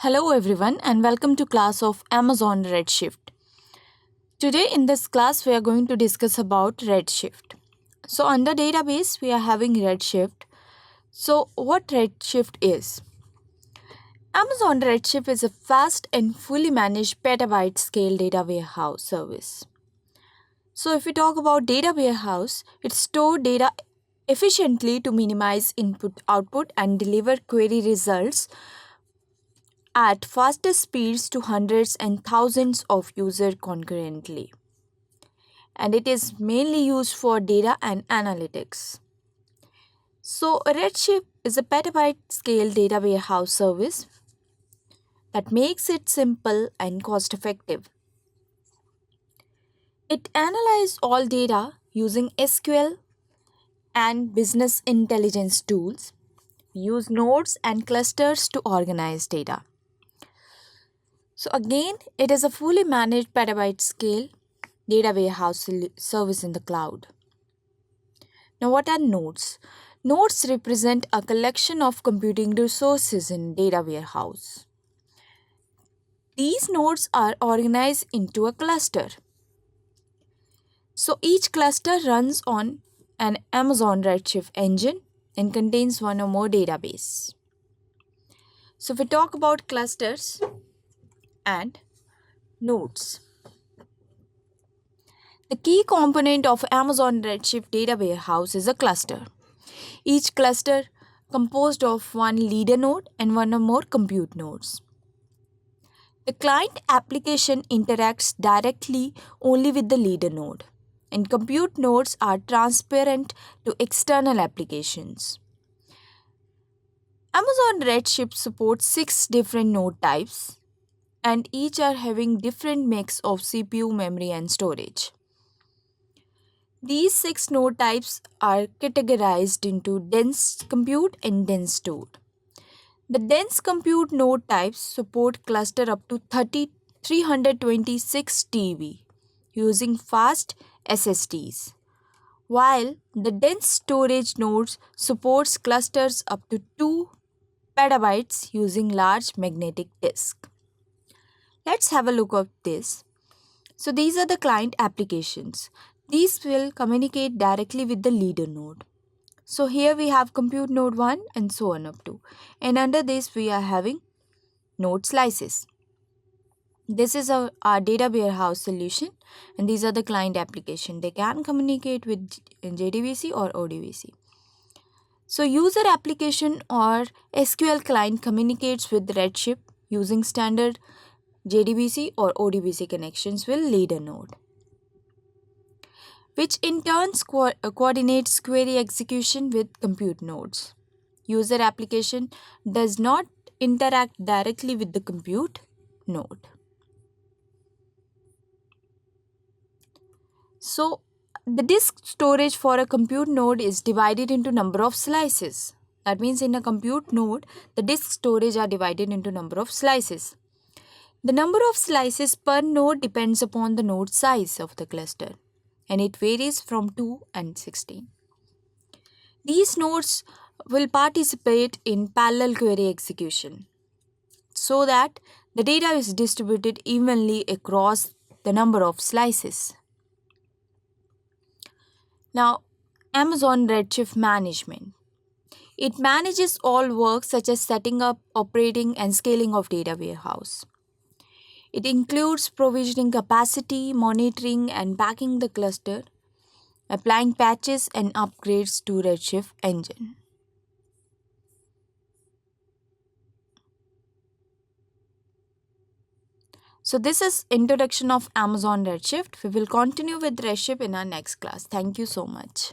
Hello everyone and welcome to class of Amazon Redshift. Today in this class we are going to discuss about Redshift. So under database we are having Redshift. So what Redshift is? Amazon Redshift is a fast and fully managed petabyte scale data warehouse service. So if we talk about data warehouse, it stores data efficiently to minimize input output and deliver query results at faster speeds to hundreds and thousands of users concurrently. And it is mainly used for data and analytics. So, Redshift is a petabyte scale data warehouse service that makes it simple and cost effective. It analyzes all data using SQL and business intelligence tools, use nodes and clusters to organize data. So again, it is a fully managed petabyte scale data warehouse service in the cloud. Now what are nodes? Nodes represent a collection of computing resources in data warehouse. These nodes are organized into a cluster. So each cluster runs on an Amazon Redshift engine and contains one or more database. So if we talk about clusters and nodes. The key component of Amazon Redshift data warehouse is a cluster. Each cluster composed of one leader node and one or more compute nodes. The client application interacts directly only with the leader node, and compute nodes are transparent to external applications. Amazon Redshift supports 6 different node types, and each are having different mix of CPU, memory, and storage. These 6 node types are categorized into dense compute and dense stored. The dense compute node types support cluster up to 326 TB using fast SSDs, while the dense storage nodes supports clusters up to 2 petabytes using large magnetic disk. Let's have a look at this. So these are the client applications. These will communicate directly with the leader node. So here we have compute node 1 and so on up to. And under this we are having node slices. This is our data warehouse solution and these are the client application. They can communicate with JDBC or ODBC. So user application or SQL client communicates with Redshift using standard JDBC or ODBC connections with leader node, which in turn coordinates query execution with compute nodes. User application does not interact directly with the compute node. So, the disk storage for a compute node is divided into number of slices. That means in a compute node, the disk storage are divided into number of slices. The number of slices per node depends upon the node size of the cluster, and it varies from 2 and 16. These nodes will participate in parallel query execution so that the data is distributed evenly across the number of slices. Now, Amazon Redshift management. It manages all work such as setting up, operating, and scaling of data warehouse. It includes provisioning capacity, monitoring, and backing the cluster, applying patches and upgrades to Redshift engine. So this is introduction of Amazon Redshift. We will continue with Redshift in our next class. Thank you so much.